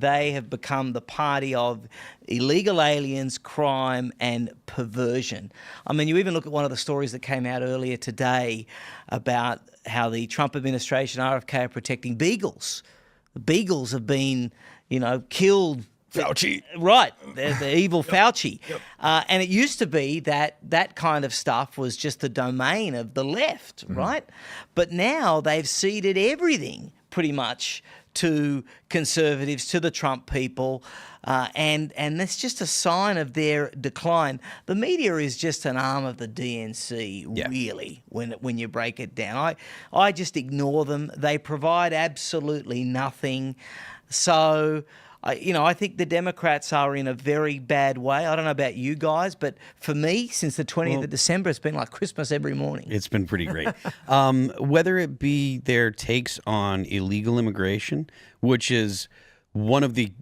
They have become the party of illegal aliens, crime, and perversion. I mean, you even look at one of the stories that came out earlier today about how the Trump administration, RFK, are protecting beagles. The beagles have been, killed. Fauci. Right, the evil Fauci. Yep. And it used to be that kind of stuff was just the domain of the left, right? But now they've ceded everything pretty much to conservatives, to the Trump people, and that's just a sign of their decline. The media is just an arm of the DNC, really, when you break it down. I just ignore them. They provide absolutely nothing. So, I think the Democrats are in a very bad way. I don't know about you guys, but for me, since the 20th of December, it's been like Christmas every morning. It's been pretty great. Whether it be their takes on illegal immigration, which is one of the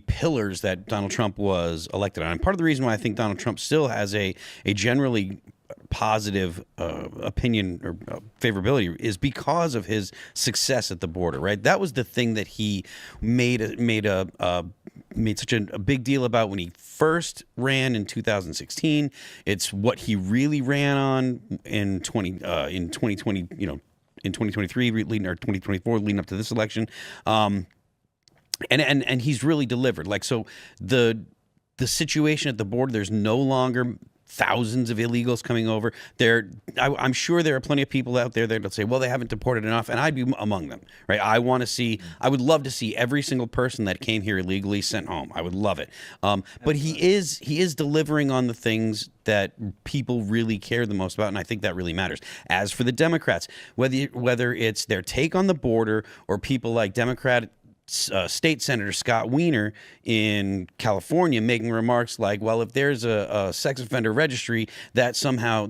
pillars that Donald Trump was elected on. And part of the reason why I think Donald Trump still has a generally positive opinion or favorability is because of his success at the border, right? That was the thing that he made such a big deal about when he first ran in 2016. It's what he really ran on in 2020, in 2023 leading or 2024 leading up to this election. And he's really delivered. Like, so the situation at the border, there's no longer thousands of illegals coming over. I'm sure there are plenty of people out there that'll say, well, they haven't deported enough, and I'd be among them, right? I would love to see every single person that came here illegally sent home. I would love it. But he is delivering on the things that people really care the most about, and I think that really matters. As for the Democrats, whether it's their take on the border or people like State Senator Scott Wiener in California making remarks like, well, if there's a sex offender registry, that's gonna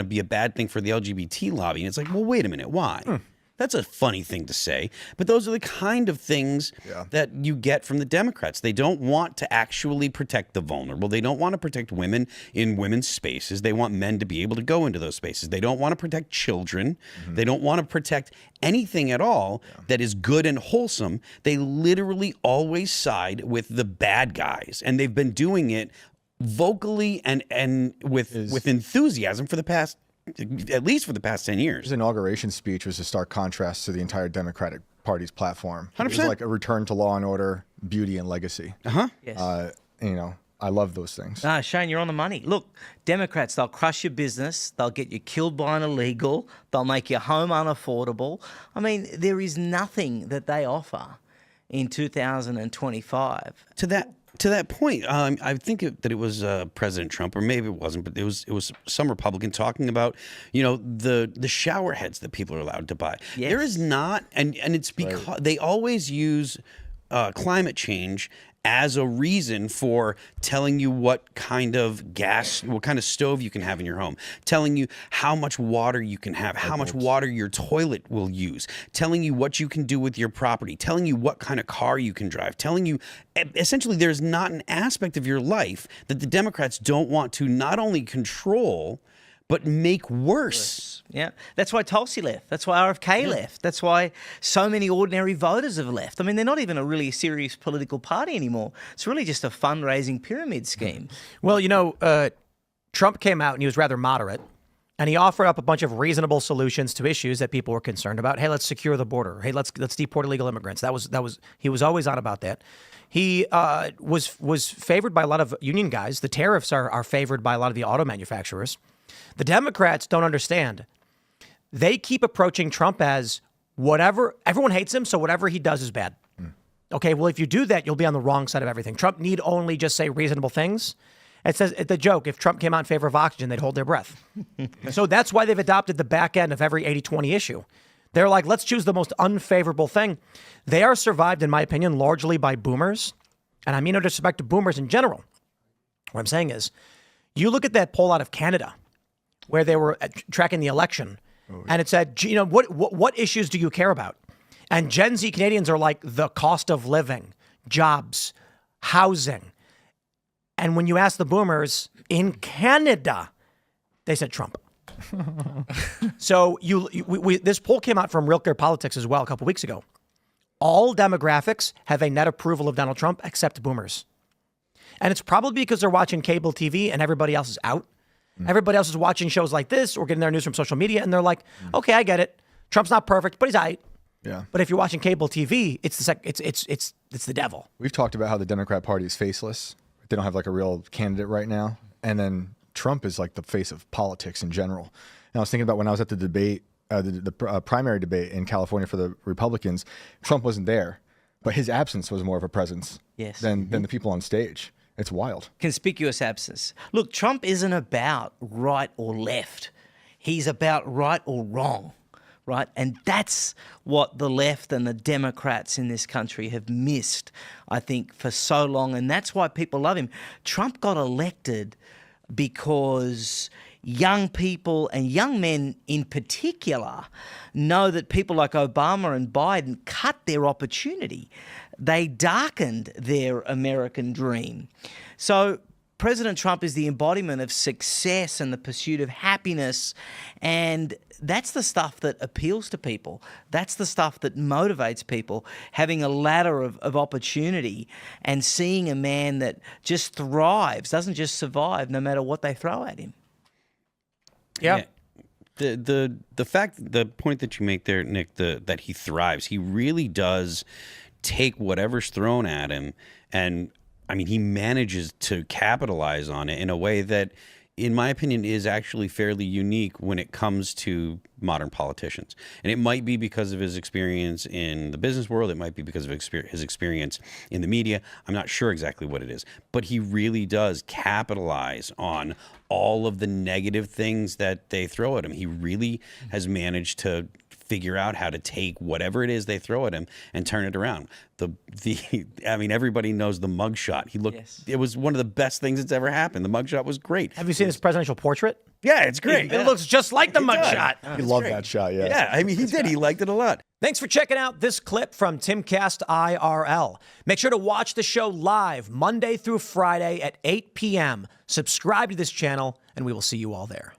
be a bad thing for the LGBT lobby. And it's like, well, wait a minute, why? That's a funny thing to say, but those are the kind of things that you get from the Democrats. They don't want to actually protect the vulnerable. They don't want to protect women in women's spaces. They want men to be able to go into those spaces. They don't want to protect children. They don't want to protect anything at all that is good and wholesome. They literally always side with the bad guys, and they've been doing it vocally and with enthusiasm for the past, at least for the past 10 years. His inauguration speech was a stark contrast to the entire Democratic Party's platform. 100%. It was like a return to law and order, beauty and legacy. Yes. I love those things. Shane, you're on the money. Look, Democrats, they'll crush your business. They'll get you killed by an illegal. They'll make your home unaffordable. I mean, there is nothing that they offer in 2025. To that point, I think that it was President Trump, or maybe it wasn't, but it was some Republican talking about, the shower heads that people are allowed to buy. Yes. There is not, and it's because they always use climate change as a reason for telling you what kind of stove you can have in your home, telling you how much water you can have, how much water your toilet will use, telling you what you can do with your property, telling you what kind of car you can drive, telling you essentially there's not an aspect of your life that the Democrats don't want to not only control, but make worse. Yeah, that's why Tulsi left. That's why RFK left. That's why so many ordinary voters have left. I mean, they're not even a really serious political party anymore. It's really just a fundraising pyramid scheme. Well, Trump came out and he was rather moderate, and he offered up a bunch of reasonable solutions to issues that people were concerned about. Hey, let's secure the border. Hey, let's deport illegal immigrants. He was always on about that. He was favored by a lot of union guys. The tariffs are favored by a lot of the auto manufacturers. The Democrats don't understand. They keep approaching Trump as whatever, everyone hates him, so whatever he does is bad. Okay, well, if you do that, you'll be on the wrong side of everything. Trump need only just say reasonable things. It says the joke, if Trump came out in favor of oxygen, they'd hold their breath. So that's why they've adopted the back end of every 80-20 issue. They're like, let's choose the most unfavorable thing. They are survived, in my opinion, largely by boomers. And I mean no disrespect to boomers in general. What I'm saying is, you look at that poll out of Canada, where they were tracking the election, and it said, what issues do you care about? And Gen Z Canadians are like the cost of living, jobs, housing. And when you ask the boomers in Canada, they said Trump. So this poll came out from Real Clear Politics as well a couple weeks ago. all demographics have a net approval of Donald Trump except boomers. And it's probably because they're watching cable TV and everybody else is out. Everybody else is watching shows like this or getting their news from social media, and they're like, okay, I get it. Trump's not perfect, but he's all right. Yeah. But if you're watching cable TV, it's the devil. We've talked about how the Democrat Party is faceless. They don't have like a real candidate right now. And then Trump is like the face of politics in general. And I was thinking about when I was at the debate, the primary debate in California for the Republicans, Trump wasn't there, but his absence was more of a presence than the people on stage. It's wild. Conspicuous absence. Look, Trump isn't about right or left. He's about right or wrong, right? And that's what the left and the Democrats in this country have missed, I think, for so long. And that's why people love him. Trump got elected because young people and young men in particular know that people like Obama and Biden cut their opportunity. They darkened their American dream. So President Trump is the embodiment of success and the pursuit of happiness, and that's the stuff that appeals to people. That's the stuff that motivates people, having a ladder of opportunity and seeing a man that just thrives, doesn't just survive no matter what they throw at him. Yeah. The point that you make there, Nick, that he thrives, he really does take whatever's thrown at him, and I mean, he manages to capitalize on it in a way that, in my opinion, is actually fairly unique when it comes to modern politicians. And it might be because of his experience in the business world. It might be because of his experience in the media. I'm not sure exactly what it is. But he really does capitalize on all of the negative things that they throw at him. He really has managed to figure out how to take whatever it is they throw at him and turn it around. I mean, everybody knows the mugshot. He looked. Yes. It was one of the best things that's ever happened. The mugshot was great. Have you seen his presidential portrait? Yeah, it's great. It looks just like the mugshot. He loved that shot, yeah. Yeah, I mean, he did. He liked it a lot. Thanks for checking out this clip from Timcast IRL. Make sure to watch the show live Monday through Friday at 8 p.m. Subscribe to this channel, and we will see you all there.